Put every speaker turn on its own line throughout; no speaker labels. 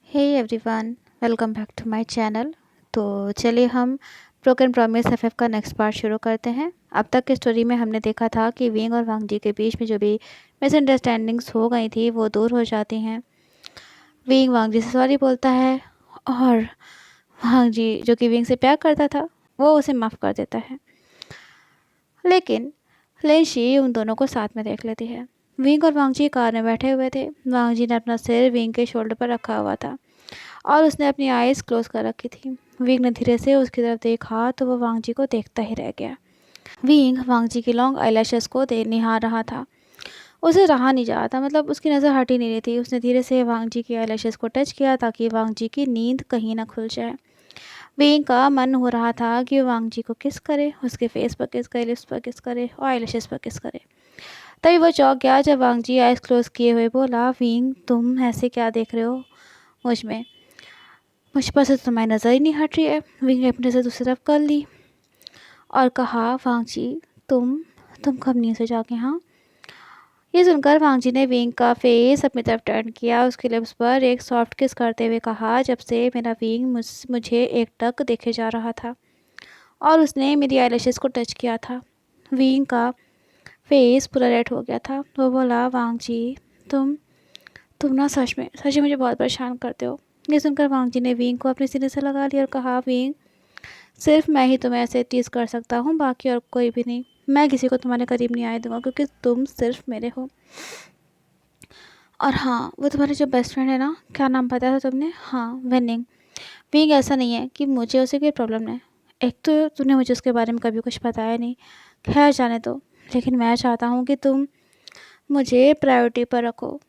Hey everyone, welcome back to my channel. तो चलिए हम ब्रोकन प्रॉमिस एफएफ का नेक्स्ट पार्ट शुरू करते हैं। अब तक की स्टोरी में हमने देखा था कि विंग और वांग जी के बीच में जो भी मिसअंडरस्टैंडिंग्स हो गई थी वो दूर हो जाती हैं। विंग वांग जी से सॉरी बोलता है और वांग जी जो कि विंग से प्यार करता था वो उसे माफ़ कर देता है। लेकिन लेंशी उन दोनों को साथ में देख लेती है। विंग और वांग जी कार में बैठे हुए थे। वांग जी ने अपना सिर विंग के शोल्डर पर रखा हुआ था और उसने अपनी आईज क्लोज कर रखी थी। विंग ने धीरे से उसकी तरफ देखा तो वो वांग जी को देखता ही रह गया। विंग वांग जी की लॉन्ग आईलैशेस को निहार रहा था। उसे रहा नहीं जा रहा था, मतलब उसकी नज़र हट ही नहीं रही थी। उसने धीरे से वांग जी की आईलैशेस को टच किया ताकि वांग जी की नींद कहीं ना खुल जाए। विंग का मन हो रहा था कि वो वांग जी को किस करे, उसके फेस पर किस करे, लिप्स पर किस करे और आईलैशेस पर किस करे। तभी वो चौंक गया जब वांग जी आईज क्लोज किए हुए बोला, विंग तुम ऐसे क्या देख रहे हो मुझ में? मुझ पर से तुम्हारी नज़र ही नहीं हट रही है। विंग ने अपने से दूसरी तरफ कर ली और कहा, वांग जी तुम कब नींद से जागे? हाँ। ये सुनकर वांग जी ने विंग का फेस अपनी तरफ टर्न किया, उसके लिप्स पर एक सॉफ्ट किस करते हुए कहा, जब से मेरा विंग मुझे एक टक देखे जा रहा था और उसने मेरी आईलैशेस को टच किया था। विंग का फेस पूरा रेड हो गया था। वो बोला, वांग जी तुम तुम ना सच में मुझे बहुत परेशान करते हो। ये सुनकर वांग जी ने विंग को अपने सीने से लगा लिया और कहा, विंग सिर्फ मैं ही तुम्हें ऐसे टीज़ कर सकता हूँ, बाकी और कोई भी नहीं। मैं किसी को तुम्हारे करीब नहीं आने दूंगा क्योंकि तुम सिर्फ मेरे हो। और हाँ, वो तुम्हारे जो बेस्ट फ्रेंड है ना, क्या नाम बताया था तुमने? हाँ, वेनिंग। विंग ऐसा नहीं है कि मुझे उसे कोई प्रॉब्लम है। एक तो तूने मुझे उसके बारे में कभी कुछ बताया नहीं, खैर जाने दो। लेकिन मैं चाहता हूँ कि तुम मुझे प्रायोरिटी पर रखो।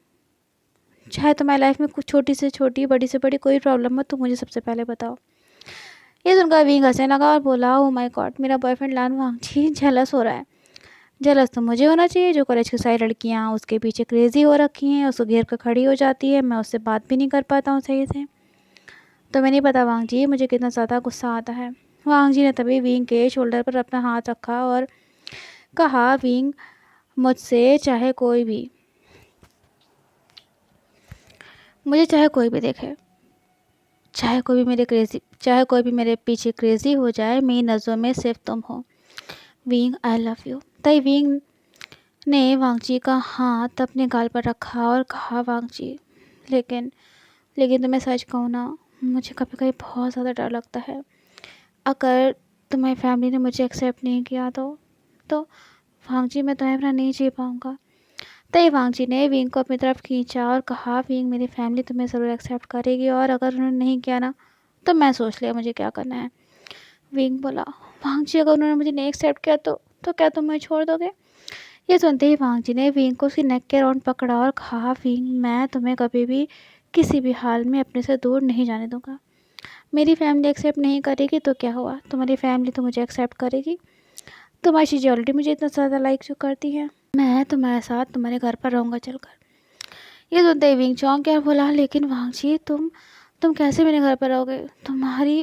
चाहे तुम्हारी लाइफ में कुछ छोटी से छोटी, बड़ी से बड़ी कोई प्रॉब्लम हो, तुम मुझे सबसे पहले बताओ। ये सुनकर विंग हंसने लगा और बोला, ओ माय गॉड, मेरा बॉयफ्रेंड लान वांग जी जेलस हो रहा है। जेलस तो मुझे होना चाहिए, जो कॉलेज की सारी लड़कियां उसके पीछे क्रेजी हो रखी हैं, उसको घेर कर खड़ी हो जाती है। मैं उससे बात भी नहीं कर पाता हूँ सही से। तुम्हें नहीं पता वांग जी मुझे कितना ज़्यादा गुस्सा आता है। वांग जी ने तभी विंग के शोल्डर पर अपना हाथ रखा और कहा, विंग मुझसे चाहे कोई भी देखे, चाहे कोई भी मेरे पीछे क्रेजी हो जाए, मेरी नज़रों में सिर्फ तुम हो। Wing I love you. तभी विंग ने वांग जी का हाथ अपने गाल पर रखा और कहा, वांग जी लेकिन लेकिन तुम्हें सच कहूँ ना, मुझे कभी कभी बहुत ज़्यादा डर लगता है। अगर तुम्हारी फैमिली ने मुझे एक्सेप्ट नहीं किया तो वांग जी मैं तुम्हें अपना नहीं जी पाऊँगा। तभी वांग जी ने विंग को अपनी तरफ खींचा और कहा, विंग मेरी फैमिली तुम्हें ज़रूर एक्सेप्ट करेगी और अगर उन्होंने नहीं किया ना तो मैं सोच लिया मुझे क्या करना है। विंग बोला, वांग जी अगर उन्होंने मुझे नहीं एक्सेप्ट किया तो क्या तुम मुझे छोड़ दोगे? ये सुनते ही वांग जी ने विंग को उसकी नेक के राउंड पकड़ा और कहा, विंग मैं तुम्हें कभी भी किसी भी हाल में अपने से दूर नहीं जाने दूंगा। मेरी फैमिली एक्सेप्ट नहीं करेगी तो क्या हुआ, तुम्हारी फैमिली तो मुझे एक्सेप्ट करेगी। तुम्हारी चीज़ें ऑलरेडी मुझे इतना ज़्यादा लाइक जो करती है, मैं तुम्हारे साथ तुम्हारे घर पर रहूँगा चलकर। ये सुनते ही विंग चौंक गया और बोला, लेकिन वांग जी तुम कैसे मेरे घर पर रहोगे? तुम्हारी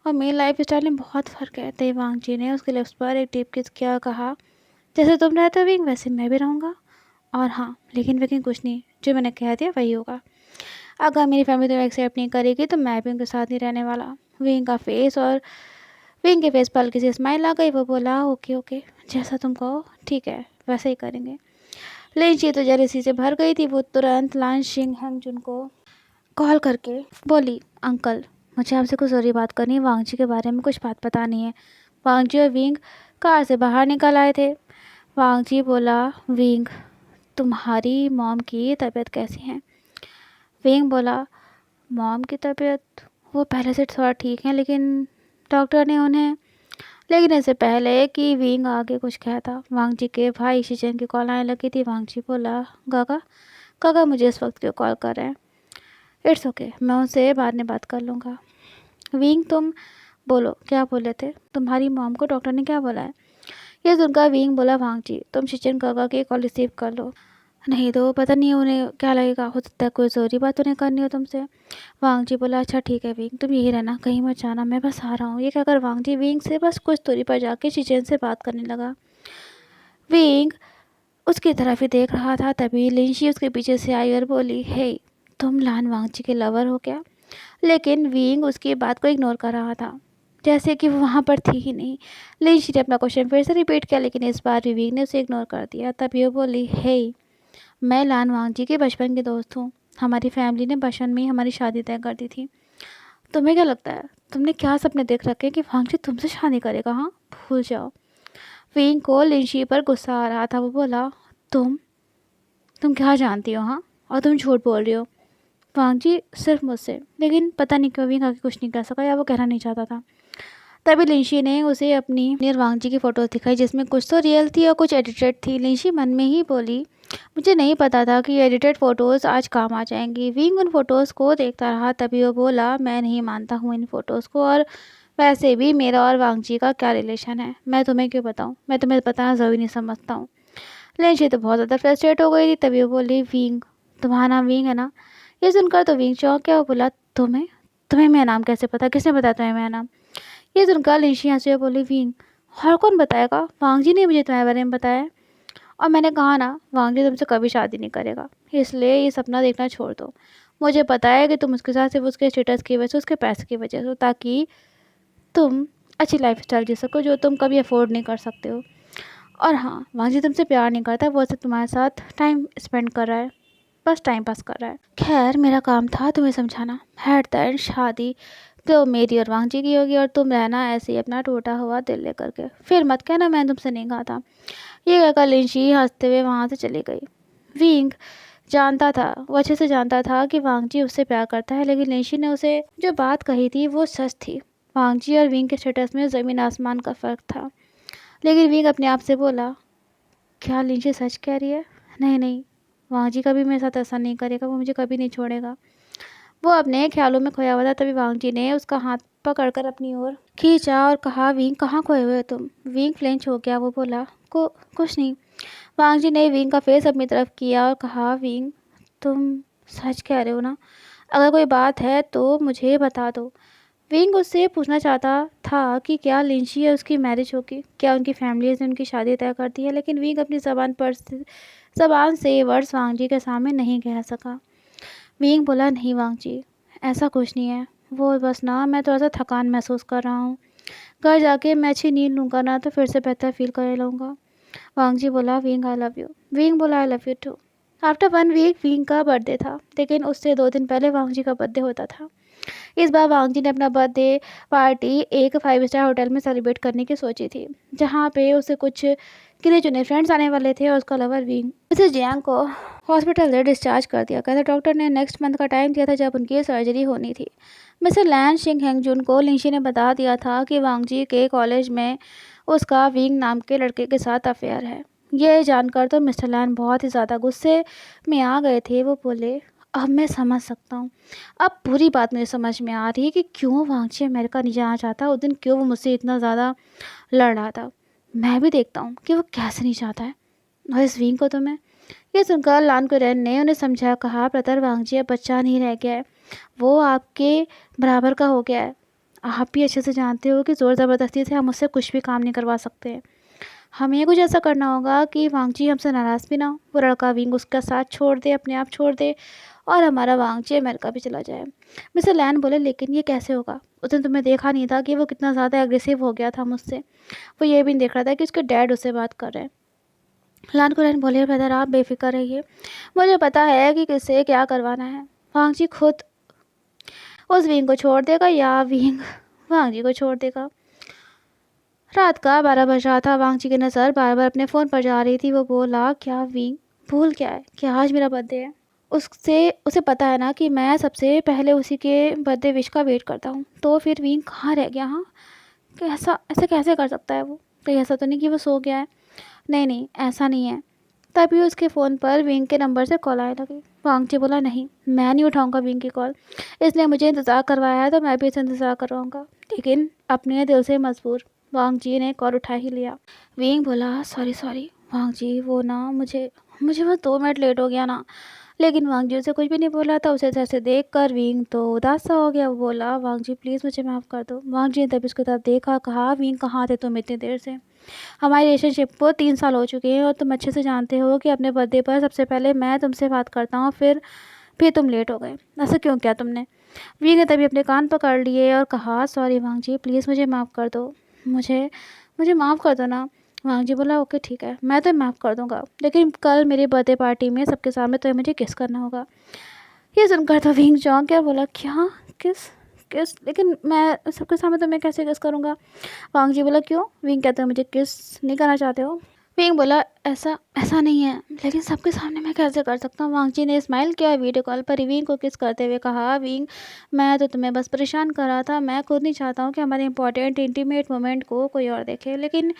और मेरी लाइफ स्टाइल में बहुत फ़र्क है। तभी वांग जी ने उसके लिप्स पर एक डीप किस किया और कहा, जैसे तुम रहते हो विंग वैसे मैं भी रहूँगा। और हाँ, लेकिन कुछ नहीं, जो मैंने कह दिया वही होगा। अगर मेरी फैमिली तुम्हें एक्सेप्ट नहीं करेगी तो मैं भी उनके साथ नहीं रहने वाला। विंग के फेस पर हल्की सी स्माइल आ गई। वो बोला, ओके ओके, जैसा तुम कहो ठीक है, वैसे ही करेंगे। लेकिन तो जेलसी से भर गई थी। वो तुरंत लान शिंग हैंग को कॉल करके बोली, अंकल मुझे आपसे कुछ ज़रूरी बात करनी है, वांग जी के बारे में कुछ बात बतानी है। वांग जी और विंग कार से बाहर निकल आए थे। वांग जी बोला, विंग तुम्हारी मॉम की तबीयत कैसी है? विंग बोला, मॉम की तबीयत वो पहले से थोड़ा ठीक है, लेकिन डॉक्टर ने उन्हें। लेकिन इससे पहले कि विंग आगे कुछ कहता, वांग जी के भाई शिजन की कॉल आने लगी थी। वांग जी बोला, काका काका मुझे इस वक्त क्यों कॉल कर रहे हैं? इट्स ओके, मैं उनसे बाद में बात कर लूँगा। विंग तुम बोलो क्या बोले थे? तुम्हारी मॉम को डॉक्टर ने क्या बोला है? ये सुनकर विंग बोला, वांग जी तुम शिचन काका की कॉल रिसीव कर लो, नहीं तो पता नहीं उन्हें क्या लगेगा, हो सकता है कोई ज़रूरी बात उन्हें करनी हो तुमसे। वांग जी बोला, अच्छा ठीक है विंग, तुम यही रहना, कहीं मत जाना, मैं बस आ रहा हूँ। ये कहकर वांग जी विंग से बस कुछ दूरी पर जाके शिचन से बात करने लगा। विंग उसकी तरफ ही देख रहा था। तभी लिंशी उसके पीछे से आई और बोली, हे तुम लान वांगची के लवर हो क्या? लेकिन विंग उसकी बात को इग्नोर कर रहा था, जैसे कि वो वहाँ पर थी ही नहीं। लिंशी ने अपना क्वेश्चन फिर से रिपीट किया, लेकिन इस बार भी विंग ने उसे इग्नोर कर दिया। तभी वो बोली, हे, मैं लान वांगजी के बचपन की दोस्त हूँ। हमारी फैमिली ने बचपन में ही हमारी शादी तय कर दी थी। तुम्हें क्या लगता है, तुमने क्या सपने देख रखे कि वांगजी तुमसे शादी करेगा? हाँ, भूल जाओ। विंग को लिंशी पर गुस्सा आ रहा था। वो बोला, तुम क्या जानती हो? हाँ, और तुम झूठ बोल रही हो वांगजी, सिर्फ मुझसे। लेकिन पता नहीं क्यों विंग आगे कुछ नहीं कह सका, या वो कहना नहीं चाहता था। तभी लिंशी ने उसे अपनी नियर वांगजी की फ़ोटोज़ दिखाई, जिसमें कुछ तो रियल थी और कुछ एडिटेड थी। लिंशी मन में ही बोली, मुझे नहीं पता था कि एडिटेड फ़ोटोज़ आज काम आ जाएंगी। विंग उन फ़ोटोज़ को देखता रहा। तभी वो बोला, मैं नहीं मानता हूँ इन फ़ोटोज़ को, और वैसे भी मेरा और वांगजी का क्या रिलेशन है? मैं तुम्हें क्यों बताऊँ? मैं तुम्हें बताना ज़रूरी नहीं समझता हूँ। लिंशी तो बहुत ज़्यादा फ्रस्ट्रेट हो गई थी। तभी वो बोली, विंग, तुम्हारा नाम विंग है ना? ये सुनकर तो विंग चौंक गया। वो बोला, तुम्हें तुम्हें मेरा नाम कैसे पता? किसने बताया तुम्हें मेरा नाम? ये सुनकर लिंशी हंसी और बोली, विंग, और कौन बताएगा? वांगजी ने मुझे तुम्हारे बारे में बताया है। और मैंने कहा ना, वांगजी तुमसे कभी शादी नहीं करेगा, इसलिए ये सपना देखना छोड़ दो। मुझे पता है कि तुम उसके साथ सिर्फ उसके स्टेटस की वजह से, उसके पैसे की वजह से, ताकि तुम अच्छी लाइफ स्टाइल जी सको, जो तुम कभी अफोर्ड नहीं कर सकते हो। और हाँ, वांगजी तुमसे प्यार नहीं करता, वो सिर्फ तुम्हारे साथ टाइम स्पेंड कर रहा है, बस टाइम पास कर रहा है। खैर, मेरा काम था तुम्हें समझाना। एट द एंड शादी तो मेरी और वांगजी की होगी, और तुम रहना ऐसे ही अपना टूटा हुआ दिल लेकर के। फिर मत कहना मैंने तुमसे नहीं कहा था। ये कहकर लिंशी हंसते हुए वहाँ से चली गई। विंग जानता था, वो अच्छे से जानता था कि वांगजी उससे प्यार करता है, लेकिन लिंशी ने उसे जो बात कही थी वो सच थी। वांगजी और विंग के स्टेटस में ज़मीन आसमान का फ़र्क था। लेकिन विंग अपने आप से बोला, क्या लिंशी सच कह रही है? नहीं नहीं, वांगजी कभी मेरे साथ ऐसा नहीं करेगा, वो मुझे कभी नहीं छोड़ेगा। वो अपने ख्यालों में खोया हुआ था। तभी वांगजी ने उसका हाथ पकड़कर अपनी ओर खींचा और कहा, विंग, कहाँ खोए हुए हो तुम? विंग फ्लेंच हो गया। वो बोला, कुछ नहीं। वांगजी ने विंग का फेस अपनी तरफ किया और कहा, विंग, तुम सच कह रहे हो ना? अगर कोई बात है तो मुझे बता दो। विंग उससे पूछना चाहता था कि क्या लिंशी या उसकी मैरिज होगी, क्या उनकी फैमिलीज ने उनकी शादी तय कर दी है, लेकिन विंग अपनी ज़बान से वर्ड्स वांगजी के सामने नहीं कह सका। विंग बोला, नहीं वांगजी, ऐसा कुछ नहीं है। वो बस ना, मैं थोड़ा सा थकान महसूस कर रहा हूँ। घर जाके मैं अच्छी नींद लूँगा ना तो फिर से बेहतर फील कर लूँगा। वांगजी बोला, Wing, I love you. Wing बोला, I love you too. After 1 week Wing का बर्थडे था, लेकिन उससे 2 दिन पहले वांगजी का बर्थडे होता था। इस बार वांगजी ने अपना बर्थडे पार्टी एक 5 स्टार होटल में सेलिब्रेट करने की सोची थी, जहाँ पे उसे कुछ गिने चुने फ्रेंड्स आने वाले थे, और उसका लवर विंग। मिसेस जियांग को हॉस्पिटल से डिस्चार्ज कर दिया गया था। डॉक्टर ने नेक्स्ट मंथ का टाइम दिया था, जब उनकी सर्जरी होनी थी। मिस्टर लैन शिंग हेंगजुन को लिंशी ने बता दिया था कि वांगजी के कॉलेज में उसका विंग नाम के लड़के के साथ अफेयर है। ये जानकर तो मिस्टर लैन बहुत ही ज़्यादा गुस्से में आ गए थे। वो बोले, अब मैं समझ सकता हूँ, अब पूरी बात मुझे समझ में आ रही है कि क्यों वांगजी अमेरिका नहीं जाना चाहता। उस दिन क्यों वो मुझसे इतना ज़्यादा लड़ रहा था। मैं भी देखता हूँ कि वो कैसे नहीं चाहता है, और इस विंग को तो मैं। ये सुनकर लान कुरैन ने उन्हें समझा, कहा, ब्रदर, वांगजी अब बच्चा नहीं रह गया है, वो आपके बराबर का हो गया है। आप भी अच्छे से जानते हो कि ज़ोर ज़बरदस्ती से हम उससे कुछ भी काम नहीं करवा सकते। हमें कुछ ऐसा करना होगा कि वांगजी हमसे नाराज़ भी ना हो, वो लड़का विंग उसका साथ छोड़ दे, अपने आप छोड़ दे, और हमारा वांगजी अमेरिका भी चला जाए। मिस्टर लैन बोले, लेकिन ये कैसे होगा? उस दिन तुमने देखा नहीं था कि वो कितना ज़्यादा एग्रेसिव हो गया था मुझसे? वो ये भी नहीं देख रहा था कि उसके डैड उससे बात कर रहे हैं। लान कुरैन बोले, ब्रदर, आप बेफिक्र रहिए, मुझे पता है कि किससे क्या करवाना है। वांगजी खुद उस विंग को छोड़ देगा, या विंग वांगजी को छोड़ देगा। रात का 12 बज रहा था। वांगजी की नज़र बार बार अपने फ़ोन पर जा रही थी। वो बोला, क्या विंग भूल गया है कि आज मेरा बर्थडे है? उसे पता है ना कि मैं सबसे पहले उसी के बर्थडे विश का वेट करता हूँ। तो फिर विंग कहाँ रह गया? हाँ, ऐसा कैसे कर सकता है वो? कहीं ऐसा तो नहीं कि वो सो गया है? नहीं नहीं, ऐसा नहीं है। तभी उसके फ़ोन पर विंग के नंबर से कॉल आने लगी। वांगजी बोला, नहीं, मैं नहीं उठाऊंगा विंग की कॉल, इसलिए मुझे इंतज़ार करवाया है तो मैं भी इसे इंतज़ार करवाऊंगा। लेकिन अपने दिल से मजबूर वांगजी ने कॉल उठा ही लिया। विंग बोला, सॉरी वांगजी, वो ना मुझे बस 2 मिनट लेट हो गया ना। लेकिन वांगजी उसे कुछ भी नहीं बोला था। उसे जैसे देख कर विंग तो उदास सा हो गया। वो बोला, वांगजी, प्लीज़ मुझे माफ़ कर दो। वांगजी ने तब उसकी तरफ देखा, कहा, विंग, कहाँ थे तुम इतनी देर से? हमारी रिलेशनशिप को 3 साल हो चुके हैं, और तुम अच्छे से जानते हो कि अपने बर्थडे पर सबसे पहले मैं तुमसे बात करता हूँ, फिर फिर तुम लेट हो गए, ऐसा क्यों किया तुमने? विंग ने तभी अपने कान पकड़ लिए और कहा, सॉरी वांग जी, प्लीज़ मुझे माफ़ कर दो, मुझे मुझे माफ़ कर दो ना। वांग जी बोला, ओके ठीक है, मैं तो माफ़ कर दूंगा, लेकिन कल मेरी बर्थडे पार्टी में सबके सामने तो मुझे किस करना होगा। ये सुनकर तो विंग चौंक गया, बोला, क्या? किस? किस? लेकिन मैं सबके सामने तो मैं कैसे किस करूँगा? वांग जी बोला, क्यों? विंग कहते हो मुझे किस नहीं करना चाहते हो? विंग बोला, ऐसा ऐसा नहीं है, लेकिन सबके सामने मैं कैसे कर सकता हूँ? वांग जी ने स्माइल किया, वीडियो कॉल पर विंग को किस करते हुए कहा, विंग मैं तो तुम्हें बस परेशान कर रहा था, मैं खुद नहीं चाहता हूँ कि हमारे इंपॉर्टेंट इंटीमेट मोमेंट को कोई और देखे, लेकिन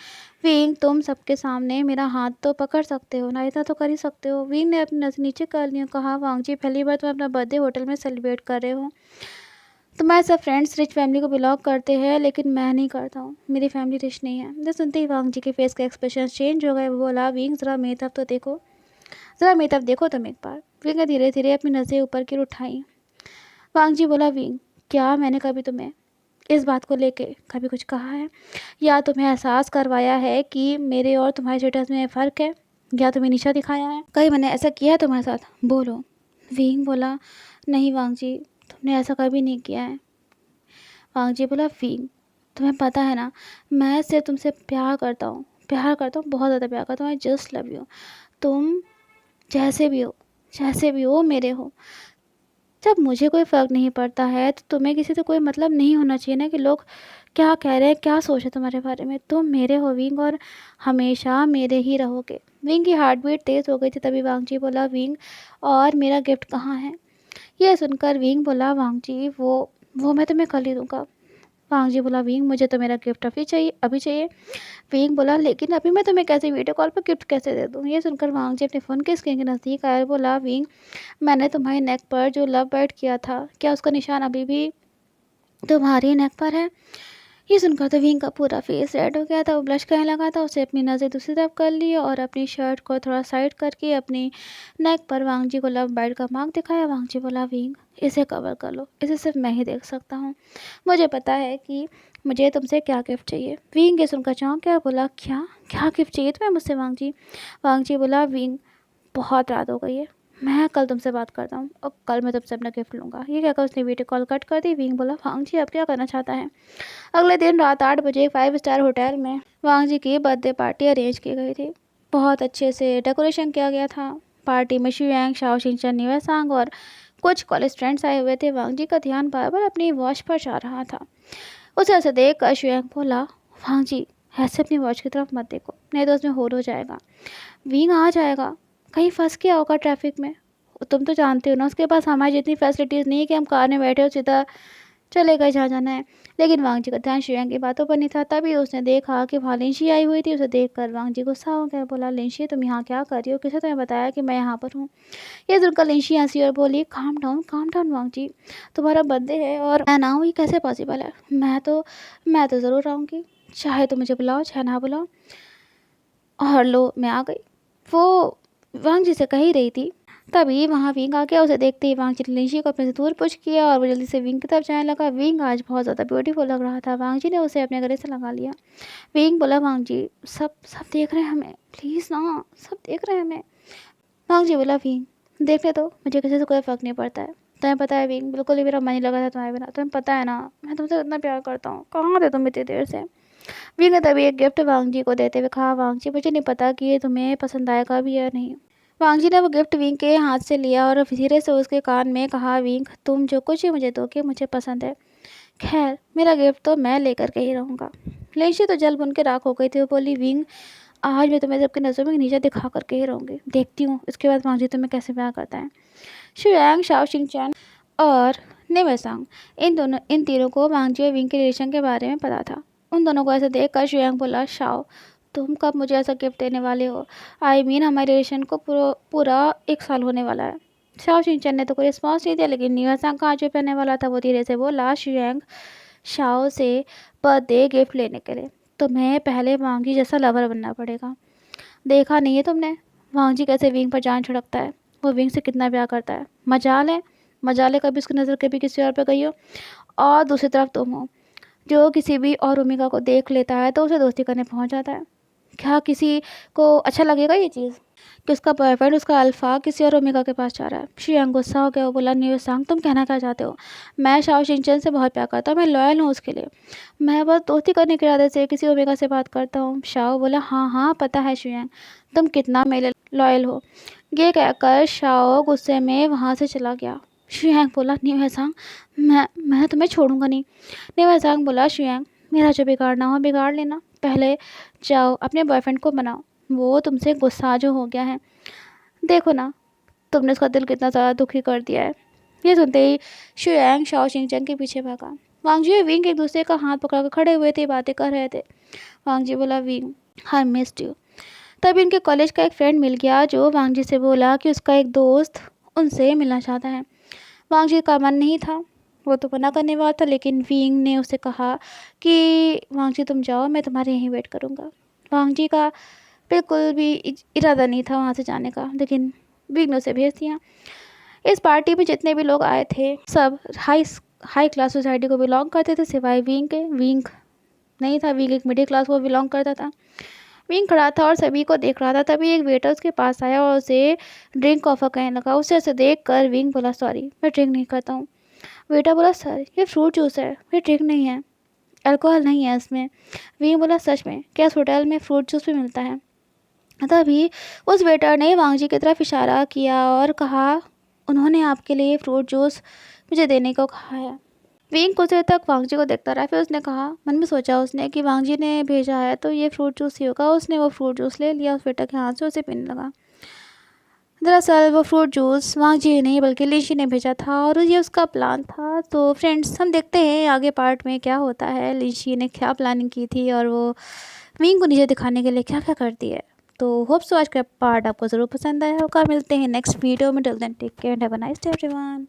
विंग तुम सबके सामने मेरा हाथ तो पकड़ सकते हो ना, इतना तो कर ही सकते हो। विंग ने अपनी नज़र नीचे कर ली और कहा, वांग जी पहली बार तुम अपना बर्थडे होटल में सेलिब्रेट कर रहे हो। तुम्हारे सब फ्रेंड्स रिच फैमिली को बिलोंग करते हैं, लेकिन मैं नहीं करता हूँ, मेरी फैमिली रिच नहीं है। जो सुनते ही वांग जी के फेस का एक्सप्रेशन चेंज हो गया। वो बोला, विंग ज़रा मेरी तरफ तो देखो, ज़रा मेरी तरफ देखो तुम एक बार। विंग ने धीरे धीरे अपनी नज़रें ऊपर की उठाई। वांग जी बोला, विंग क्या मैंने कभी तुम्हें इस बात को लेके कभी कुछ कहा है, या तुम्हें एहसास करवाया है कि मेरे और तुम्हारे स्टेटस में फ़र्क है, या तुम्हें नीचा दिखाया है? कहीं मैंने ऐसा किया है तुम्हारे साथ? बोलो। विंग बोला, नहीं वांग जी, तुमने ऐसा कभी नहीं किया है। वांग जी बोला, विंग तुम्हें पता है ना, मैं सिर्फ तुमसे प्यार करता हूँ, बहुत ज़्यादा प्यार करता हूँ। I just love you. तुम जैसे भी हो मेरे हो। जब मुझे कोई फ़र्क नहीं पड़ता है तो तुम्हें किसी से कोई मतलब नहीं होना चाहिए ना कि लोग क्या कह रहे हैं, क्या सोच रहे हैं तुम्हारे बारे में। तुम मेरे हो विंग, और हमेशा मेरे ही रहोगे। विंग की हार्ट बीट तेज़ हो गई थी। तभी वांग जी बोला, विंग और मेरा गिफ्ट कहाँ है? यह सुनकर विंग बोला, वांग जी वो मैं तुम्हें कल ही दूंगा। वांग जी बोला, विंग मुझे तो मेरा गिफ्ट अभी चाहिए। विंग बोला, लेकिन अभी मैं तुम्हें कैसे वीडियो कॉल पर गिफ्ट कैसे दे दूँ? ये सुनकर वांग जी अपने फ़ोन के स्क्रीन के नज़दीक आया और बोला, विंग मैंने तुम्हारी नेक पर जो लव बर्ड किया था, क्या उसका निशान अभी भी तुम्हारी नेक पर है? ये सुनकर तो विंग का पूरा फेस रेड हो गया था। वो ब्लश करने लगा था। उसे अपनी नज़र दूसरी तरफ कर ली और अपनी शर्ट को थोड़ा साइड करके अपनी नेक पर वांग जी को लव बाइट का मार्क दिखाया। वांग जी बोला, विंग इसे कवर कर लो, इसे सिर्फ मैं ही देख सकता हूँ। मुझे पता है कि मुझे तुमसे क्या गिफ्ट चाहिए। विंग ये सुनकर चौंक गया, बोला, क्या क्या गिफ्ट चाहिए तुम्हें मुझसे वांग जी? वांग जी बोला, विंग बहुत रात हो गई है, मैं कल तुमसे बात करता हूँ और कल मैं तुमसे अपना गिफ्ट लूँगा। ये कहकर उसने वीडियो कॉल कट कर दी। विंग बोला, वांग जी अब क्या करना चाहता है? अगले दिन रात 8 बजे 5 स्टार होटल में वांग जी की बर्थडे पार्टी अरेंज की गई थी। बहुत अच्छे से डेकोरेशन किया गया था। पार्टी में शियांग, शाओ शिनचन, निवेसांग और कुछ कॉलेज फ्रेंड्स आए हुए थे। वांग जी का ध्यान बार बार अपनी वॉच पर जा रहा था। उसे देख कर शियांग बोला, वांग जी ऐसे अपनी वॉच की तरफ मत देखो, नहीं तो उसमें होल हो जाएगा, विंग आ जाएगा, कहीं फंस गया होगा ट्रैफिक में। तुम तो जानते हो ना, उसके पास हमारी जितनी फैसिलिटीज़ नहीं है कि हम कार में बैठे हो सीधा चले गए जहाँ जाना है। लेकिन वांग जी का ध्यान शियांग की बातों पर नहीं था। तभी उसने देखा कि वहाँ लिंशी आई हुई थी। उसे देखकर वांग जी गुस्सा हो गया। बोला, लिंशी तुम यहाँ क्या कर रही हो? किसे तुम्हें बताया कि मैं यहाँ पर हूँ? ये सुनकर लिंशी हंसी और बोली, काम डाउन वांग जी, तुम्हारा बर्थडे है और मैं ना हूँ, ये कैसे पॉसिबल है? मैं तो ज़रूर आऊँगी, चाहे तो मुझे बुलाओ चाहे ना बुलाओ। और लो मैं आ गई, वो वांग जी से कह ही रही थी। तभी वहाँ विंग आ गया। उसे देखते ही वांग जी ने लिंशी को अपने से दूर पुश किया और वो जल्दी से विंग की तरफ जाने लगा। विंग आज बहुत ज़्यादा ब्यूटीफुल लग रहा था। वांग जी ने उसे अपने गले से लगा लिया। विंग बोला, वांग जी सब सब देख रहे हैं हमें, प्लीज़ ना, सब देख रहे हैं हमें। वांग जी बोला, विंग देखने दो, मुझे किसी से कोई फ़र्क नहीं पड़ता है। तुम्हें पता है विंग, बिल्कुल ही मेरा मन नहीं लगा था तुम्हारे बिना। तुम्हें पता है ना मैं तुमसे कितना प्यार करता हूँ। कहाँ थे तुम इतनी देर से? विंग ने तभी एक गिफ्ट वांग जी को देते हुए कहा, वांग जी मुझे नहीं पता कि ये तुम्हें पसंद आएगा भी या नहीं। वांग जी ने वो गिफ्ट विंग के हाथ से लिया और धीरे से उसके कान में कहा, विंग तुम जो कुछ भी मुझे दोगे मुझे पसंद है। खैर मेरा गिफ्ट तो मैं लेकर के ही रहूँगा। लेंशी तो जल बुन के राख हो गई थी। वो बोली, विंग आज मैं तुम्हें सबके नज़रों में नीचे दिखा करके ही रहूँगी, देखती हूँ इसके बाद वांग जी तुम्हें कैसे प्यार करता है। शुयांग, शाओ शिंगचैन और निवेसांग, इन तीनों को वांग जी और विंग के रिलेशन के बारे में पता था। उन दोनों को ऐसे देख कर शुयांग बोला, शाओ तुम कब मुझे ऐसा गिफ्ट देने वाले हो? हमारे रिलेशन को पूरा 1 साल होने वाला है। शाओ शिनचैन ने तो कोई रिस्पॉन्स नहीं दिया, लेकिन निवेसांग का जो पहनने वाला था वो धीरे से बोला, शुयांग शाओ से बर्थडे गिफ्ट लेने के लिए तुम्हें पहले वांग जी जैसा लवर बनना पड़ेगा। देखा नहीं है तुमने वांग जी कैसे विंग पर जान छिड़कता है? वो विंग से कितना प्यार करता है। मजाल है कभी उसकी नज़र कभी किसी और पे गई हो। और दूसरी तरफ तुम हो जो किसी भी और ओमेगा को देख लेता है तो उसे दोस्ती करने पहुंच जाता है। क्या किसी को अच्छा लगेगा ये चीज़? कि उसका बॉयफ्रेंड उसका अल्फ़ा किसी और ओमेगा के पास जा रहा है। शियांग गुस्सा हो गया, वो बोला न्यू सांग तुम कहना क्या चाहते हो? मैं शाओ शिनचैन से बहुत प्यार करता हूँ, मैं लॉयल हूँ उसके लिए। मैं बस दोस्ती करने के इरादे से किसी ओमेगा से बात करता हूँ। शाओ बोला हाँ हाँ पता है शियांग, तुम कितना मेरे लॉयल हो। ये कहकर शाओ गुस्से में वहाँ से चला गया। शियांग बोला न्यू सांग मैं तुम्हें छोड़ूंगा नहीं। न्यू सांग बोला शियांग मेरा जो बिगाड़ना हो बिगाड़ लेना, पहले जाओ अपने बॉयफ्रेंड को मनाओ, वो तुमसे गुस्सा जो हो गया है, देखो ना तुमने उसका दिल कितना ज़्यादा दुखी कर दिया है। ये सुनते ही शुयांग शाओ शिंगचैन के पीछे भागा। वांग जी और विंग एक दूसरे का हाथ पकड़ कर खड़े हुए थे, बातें कर रहे थे। वांग जी बोला विंग आई मिस्ड यू। तभी उनके कॉलेज का एक फ्रेंड मिल गया जो वांग जी से बोला कि उसका एक दोस्त उनसे मिलना चाहता है। वांग जी का मन नहीं था, वो तो मना करने वाला था, लेकिन विंग ने उसे कहा कि वांग जी तुम जाओ, मैं तुम्हारे यहीं वेट करूँगा। वांग जी का बिल्कुल भी इरादा नहीं था वहाँ से जाने का, लेकिन विंग ने उसे भेज दिया। इस पार्टी में जितने भी लोग आए थे सब हाई हाई क्लास सोसाइटी को बिलोंग करते थे, सिवाय विंग के। विंग नहीं था, विंग एक मिडिल क्लास को बिलोंग करता था। विंग खड़ा था और सभी को देख रहा था। तभी एक वेटर उसके पास आया और उसे ड्रिंक ऑफर करने लगा। उसे ऐसे देख कर विंग बोला सॉरी मैं ड्रिंक नहीं करता हूँ। वेटर बोला सर ये फ्रूट जूस है, ये ड्रिंक नहीं है, अल्कोहल नहीं है इसमें। विंग बोला सच में क्या इस होटल में फ्रूट जूस भी मिलता है? तभी उस वेटर ने वांग जी की तरफ इशारा किया और कहा उन्होंने आपके लिए फ्रूट जूस मुझे देने को कहा है। विंग कुछ देर तक वांग जी को देखता रहा, फिर उसने कहा, मन में सोचा उसने कि वांग जी ने भेजा है तो ये फ्रूट जूस ही होगा। उसने वो फ्रूट जूस ले लिया उस वेटर के हाथ से, उसे पीने लगा। दरअसल वो फ्रूट जूस वांग जी नहीं बल्कि लिशी ने भेजा था और ये उसका प्लान था। तो फ्रेंड्स हम देखते हैं आगे पार्ट में क्या होता है, लिशी ने क्या प्लानिंग की थी और वो विंग को नीचे दिखाने के लिए क्या क्या करती है। तो होप सो आज का पार्ट आपको ज़रूर पसंद आया होगा। मिलते हैं नेक्स्ट वीडियो में, till then take care and have a nice day everyone.